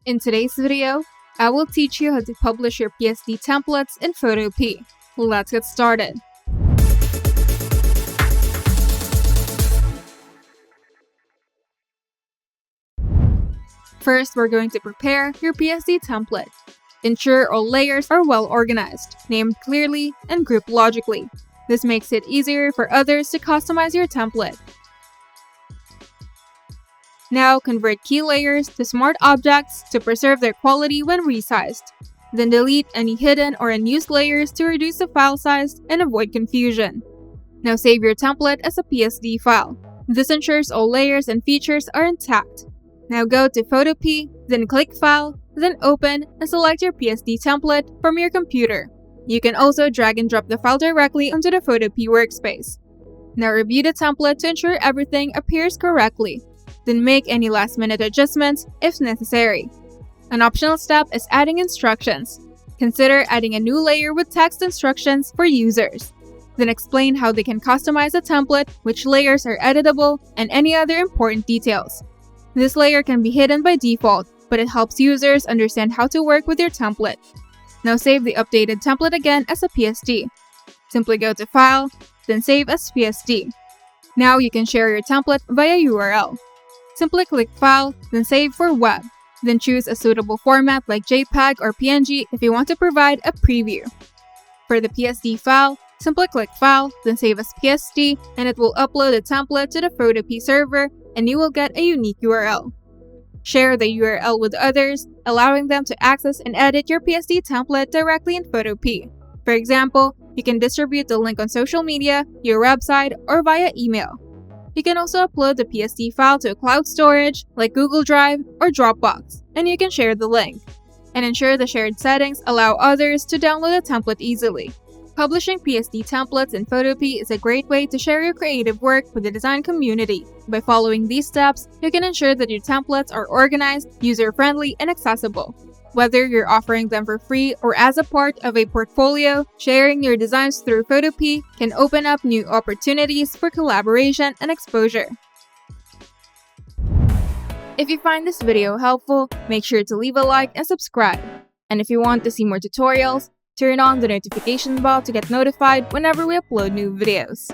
In today's video, I will teach you how to publish your PSD templates in Photopea. Let's get started. First, we're going to prepare your PSD template. Ensure all layers are well organized, named clearly, and grouped logically. This makes it easier for others to customize your template. Now, convert key layers to smart objects to preserve their quality when resized. Then delete any hidden or unused layers to reduce the file size and avoid confusion. Now save your template as a PSD file. This ensures all layers and features are intact. Now go to Photopea, then click File, then Open and select your PSD template from your computer. You can also drag and drop the file directly onto the Photopea workspace. Now review the template to ensure everything appears correctly. Then make any last-minute adjustments if necessary. An optional step is adding instructions. Consider adding a new layer with text instructions for users. Then explain how they can customize the template, which layers are editable, and any other important details. This layer can be hidden by default, but it helps users understand how to work with your template. Now save the updated template again as a PSD. Simply go to File, then Save as PSD. Now you can share your template via URL. Simply click File, then Save for Web. Then choose a suitable format like JPEG or PNG if you want to provide a preview. For the PSD file, simply click File, then Save as PSD, and it will upload the template to the Photopea server and you will get a unique URL. Share the URL with others, allowing them to access and edit your PSD template directly in Photopea. For example, you can distribute the link on social media, your website, or via email. You can also upload the PSD file to a cloud storage like Google Drive or Dropbox, and you can share the link. And ensure the shared settings allow others to download the template easily. Publishing PSD templates in Photopea is a great way to share your creative work with the design community. By following these steps, you can ensure that your templates are organized, user-friendly, and accessible. Whether you're offering them for free or as a part of a portfolio, sharing your designs through Photopea can open up new opportunities for collaboration and exposure. If you find this video helpful, make sure to leave a like and subscribe. And if you want to see more tutorials, turn on the notification bell to get notified whenever we upload new videos.